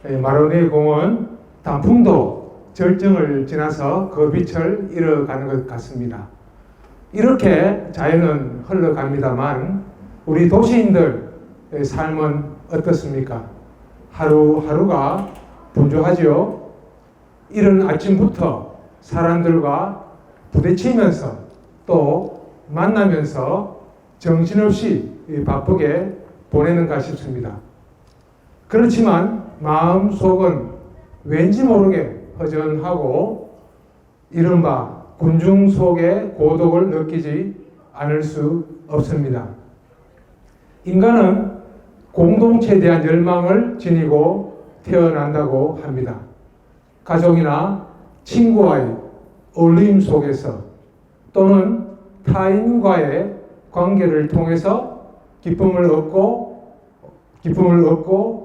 마로니 공원 단풍도 절정을 지나서 그 빛을 잃어가는 것 같습니다. 이렇게 자연은 흘러갑니다만 우리 도시인들의 삶은 어떻습니까? 하루하루가 분주하지요. 이른 아침부터 사람들과 부딪히면서 또 만나면서 정신없이 바쁘게 보내는가 싶습니다. 그렇지만 마음속은 왠지 모르게 허전하고 이른바 군중 속의 고독을 느끼지 않을 수 없습니다. 인간은 공동체에 대한 열망을 지니고 태어난다고 합니다. 가족이나 친구와의 어울림 속에서 또는 타인과의 관계를 통해서 기쁨을 얻고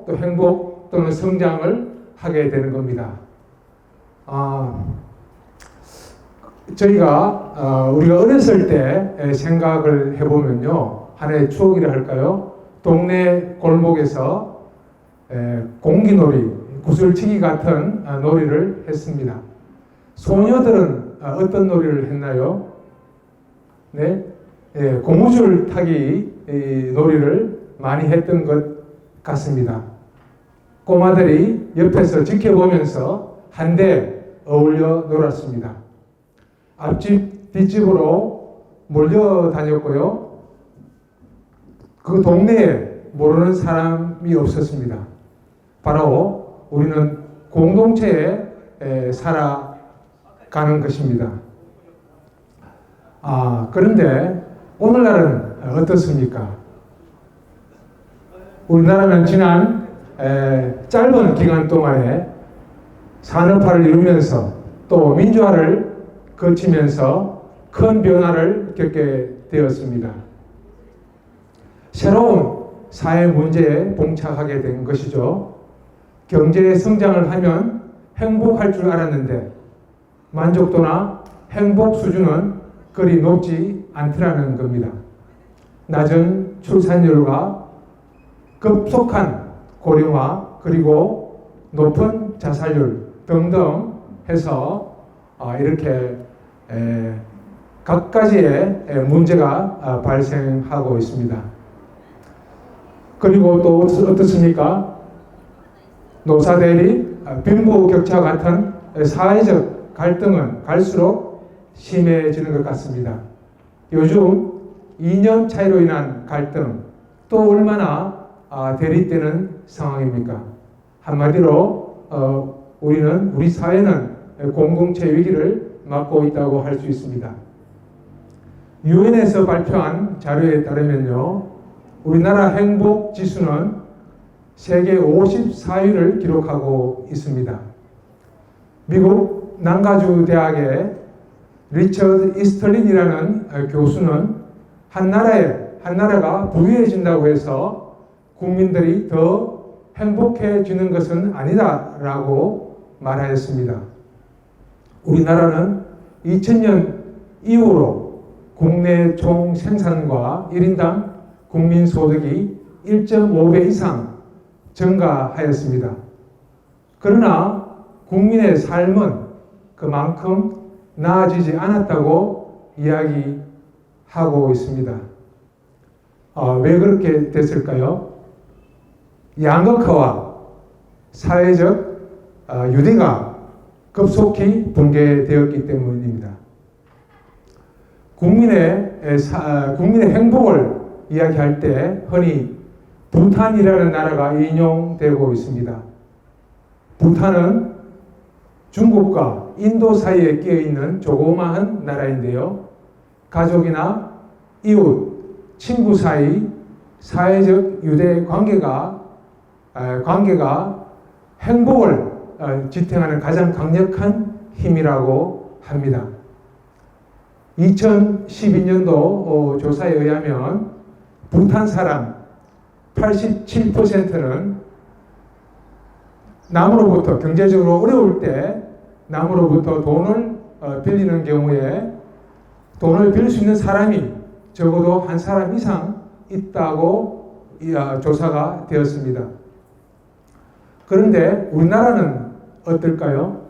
또 행복 또는 성장을 하게 되는 겁니다. 우리가 어렸을 때 생각을 해보면요, 하나의 추억이라 할까요? 동네 골목에서 공기놀이, 구슬치기 같은 놀이를 했습니다. 소녀들은 어떤 놀이를 했나요? 네, 고무줄 타기 놀이를 많이 했던 것 같습니다. 꼬마들이 옆에서 지켜보면서 한데 어울려 놀았습니다. 앞집, 뒷집으로 몰려다녔고요. 그 동네에 모르는 사람이 없었습니다. 바로 우리는 공동체에 살아가는 것입니다. 그런데 오늘날은 어떻습니까? 우리나라는 지난 짧은 기간 동안에 산업화를 이루면서 또 민주화를 거치면서 큰 변화를 겪게 되었습니다. 새로운 사회 문제에 봉착하게 된 것이죠. 경제 성장을 하면 행복할 줄 알았는데 만족도나 행복 수준은 그리 높지 않더라는 겁니다. 낮은 출산율과 급속한 고령화 그리고 높은 자살률 등등 해서 이렇게 각가지의 문제가 발생하고 있습니다. 그리고 또 어떻습니까? 노사대리, 빈부격차 같은 사회적 갈등은 갈수록 심해지는 것 같습니다. 요즘 2년 차이로 인한 갈등 또 얼마나 대립되는 상황입니까? 한마디로 우리 사회는 공동체 위기를 맞고 있다고 할 수 있습니다. 유엔에서 발표한 자료에 따르면요, 우리나라 행복 지수는 세계 54위를 기록하고 있습니다. 미국 난가주 대학의 리처드 이스털린이라는 교수는 한 나라가 부유해진다고 해서 국민들이 더 행복해지는 것은 아니다라고 말하였습니다. 우리나라는 2000년 이후로 국내 총 생산과 1인당 국민 소득이 1.5배 이상 증가하였습니다. 그러나 국민의 삶은 그만큼 나아지지 않았다고 이야기하고 있습니다. 왜 그렇게 됐을까요? 양극화와 사회적 유대가 급속히 붕괴되었기 때문입니다. 국민의 행복을 이야기할 때 흔히 부탄이라는 나라가 인용되고 있습니다. 부탄은 중국과 인도 사이에 끼어 있는 조그마한 나라인데요. 가족이나 이웃, 친구 사이 사회적 유대 관계가 행복을 지탱하는 가장 강력한 힘이라고 합니다. 2012년도 조사에 의하면 부탄 사람 87%는 남으로부터 경제적으로 어려울 때 남으로부터 돈을 빌리는 경우에 돈을 빌릴 수 있는 사람이 적어도 한 사람 이상 있다고 조사가 되었습니다. 그런데 우리나라는 어떨까요?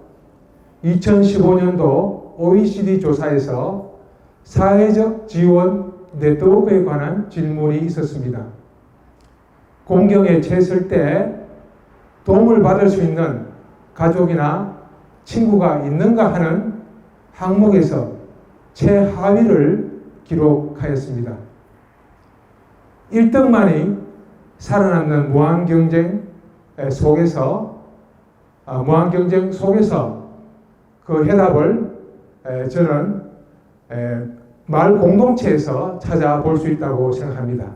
2015년도 OECD 조사에서 사회적 지원 네트워크에 관한 질문이 있었습니다. 공경에 처했을 때 도움을 받을 수 있는 가족이나 친구가 있는가 하는 항목에서 최하위를 기록하였습니다. 1등만이 살아남는 무한경쟁 속에서 그 해답을 저는 마을 공동체에서 찾아볼 수 있다고 생각합니다.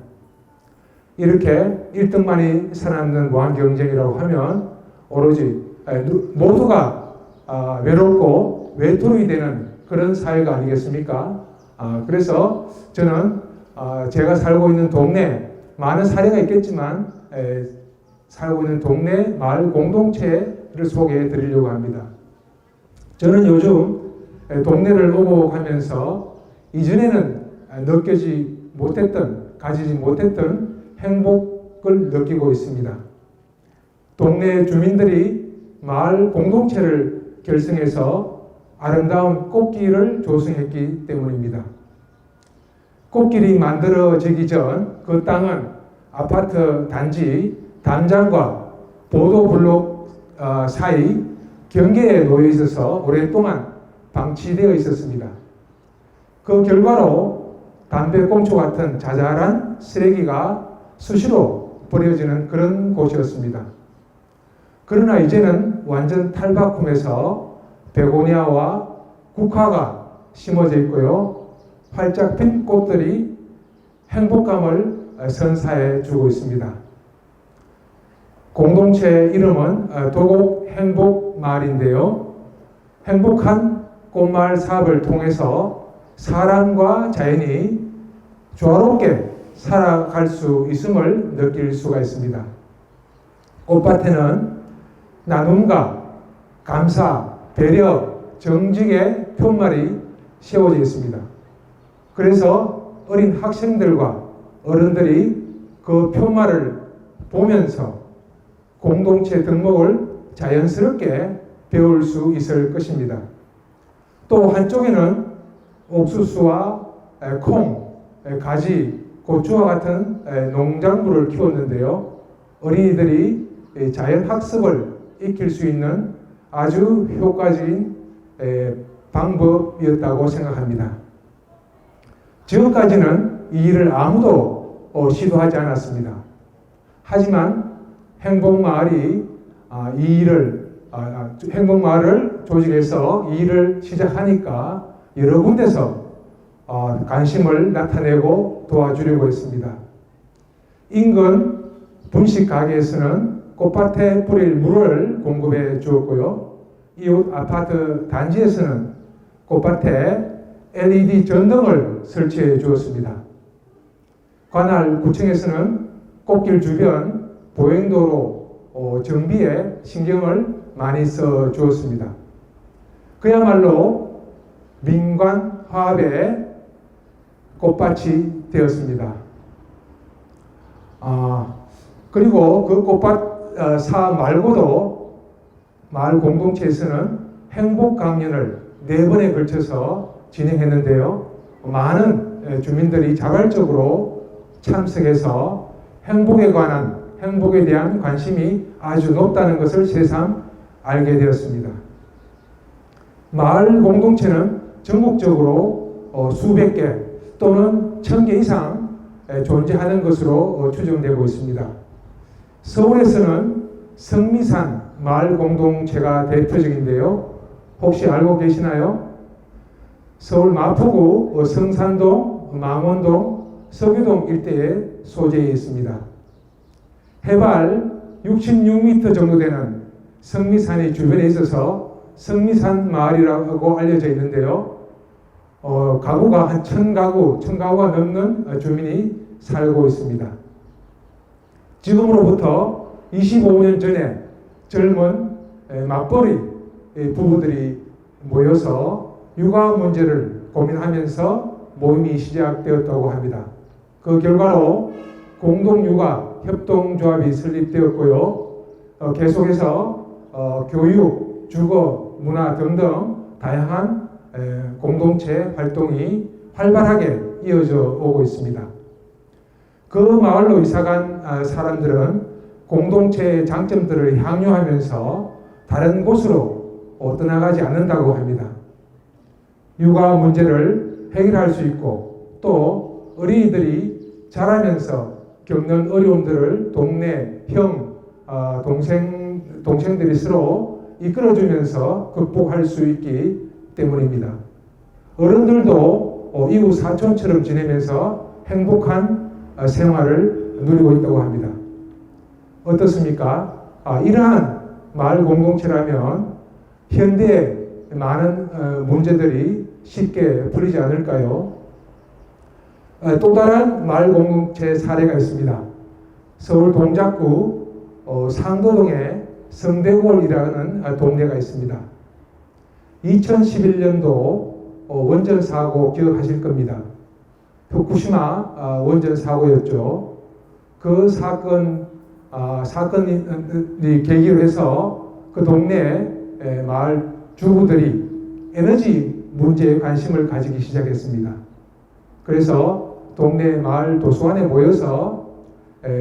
이렇게 1등만이 살아남는 무한경쟁이라고 하면 오로지 모두가 외롭고 외톨이 되는 그런 사회가 아니겠습니까? 그래서 저는 제가 살고 있는 동네, 많은 사례가 있겠지만 살고 있는 동네 마을 공동체를 소개해 드리려고 합니다. 저는 요즘 동네를 오고 가면서 이전에는 가지지 못했던 행복을 느끼고 있습니다. 동네 주민들이 마을 공동체를 결성해서 아름다운 꽃길을 조성했기 때문입니다. 꽃길이 만들어지기 전 그 땅은 아파트 단지 담장과 보도블록 사이 경계에 놓여 있어서 오랫동안 방치되어 있었습니다. 그 결과로 담배꽁초 같은 자잘한 쓰레기가 수시로 버려지는 그런 곳이었습니다. 그러나 이제는 완전 탈바꿈해서 베고니아와 국화가 심어져 있고요. 활짝 핀 꽃들이 행복감을 선사해 주고 있습니다. 공동체 이름은 도곡 행복마을인데요. 행복한 꽃마을 사업을 통해서 사람과 자연이 조화롭게 살아갈 수 있음을 느낄 수가 있습니다. 꽃밭에는 나눔과 감사, 배려, 정직의 표말이 세워져 있습니다. 그래서 어린 학생들과 어른들이 그 표말을 보면서 공동체 덕목을 자연스럽게 배울 수 있을 것입니다. 또 한쪽에는 옥수수와 콩, 가지, 고추와 같은 농작물을 키웠는데요. 어린이들이 자연 학습을 익힐 수 있는 아주 효과적인 방법이었다고 생각합니다. 지금까지는 이 일을 아무도 시도하지 않았습니다. 하지만 행복마을이 행복마을을 조직해서 이 일을 시작하니까 여러 군데서 관심을 나타내고 도와주려고 했습니다. 인근 분식 가게에서는 꽃밭에 뿌릴 물을 공급해 주었고요. 이웃 아파트 단지에서는 꽃밭에 LED 전등을 설치해 주었습니다. 관할 구청에서는 꽃길 주변 보행도로 정비에 신경을 많이 써 주었습니다. 그야말로 민관 화합의 꽃밭이 되었습니다. 그리고 그 꽃밭 사업 말고도 마을 공동체에서는 행복 강연을 4번에 걸쳐서 진행했는데요. 많은 주민들이 자발적으로 참석해서 행복에 대한 관심이 아주 높다는 것을 새삼 알게 되었습니다. 마을 공동체는 전국적으로 수백 개 또는 1000개 이상 존재하는 것으로 추정되고 있습니다. 서울에서는 성미산 마을 공동체가 대표적인데요. 혹시 알고 계시나요? 서울 마포구 성산동, 망원동, 서교동 일대에 소재해 있습니다. 해발 66m 정도 되는 성미산이 주변에 있어서 성미산 마을이라고 알려져 있는데요. 가구가 한 1000가구가 넘는 주민이 살고 있습니다. 지금으로부터 25년 전에 젊은 맞벌이 부부들이 모여서 육아 문제를 고민하면서 모임이 시작되었다고 합니다. 그 결과로 공동육아 협동조합이 설립되었고요. 계속해서 교육, 주거, 문화 등등 다양한 공동체 활동이 활발하게 이어져 오고 있습니다. 그 마을로 이사간 사람들은 공동체의 장점들을 향유하면서 다른 곳으로 떠나가지 않는다고 합니다. 육아 문제를 해결할 수 있고 또 어린이들이 자라면서 겪는 어려움들을 동네 형, 동생들이 서로 이끌어주면서 극복할 수 있기 때문입니다. 어른들도 이웃 사촌처럼 지내면서 행복한 생활을 누리고 있다고 합니다. 어떻습니까? 이러한 마을 공동체라면 현대의 많은 문제들이 쉽게 풀리지 않을까요? 또 다른 마을 공동체 사례가 있습니다. 서울 동작구 상도동에 성대골이라는 동네가 있습니다. 2011년도 원전 사고 기억하실 겁니다. 후쿠시마 원전 사고였죠. 그 사건이 계기로 해서 그 동네 마을 주부들이 에너지 문제에 관심을 가지기 시작했습니다. 그래서 동네 마을 도서관에 모여서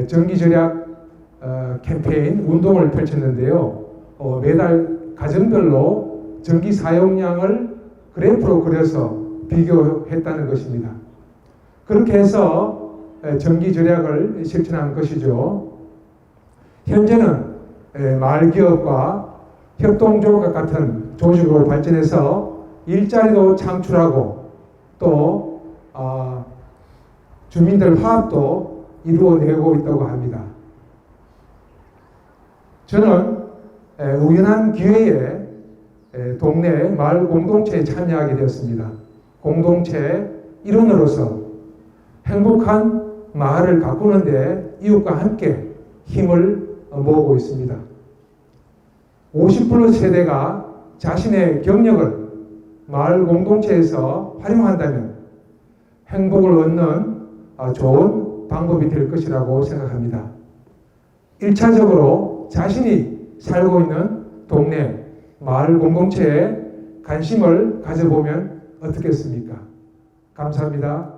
전기절약 캠페인 운동을 펼쳤는데요. 매달 가정별로 전기 사용량을 그래프로 그려서 비교했다는 것입니다. 그렇게 해서 전기 절약을 실천한 것이죠. 현재는 마을 기업과 협동조합 같은 조직으로 발전해서 일자리도 창출하고 또 주민들 화합도 이루어내고 있다고 합니다. 저는 우연한 기회에 동네 마을 공동체에 참여하게 되었습니다. 공동체 일원으로서 행복한 마을을 가꾸는데 이웃과 함께 힘을 모으고 있습니다. 50+ 세대가 자신의 경력을 마을 공동체에서 활용한다면 행복을 얻는 좋은 방법이 될 것이라고 생각합니다. 1차적으로 자신이 살고 있는 동네 마을 공동체에 관심을 가져보면 어떻겠습니까? 감사합니다.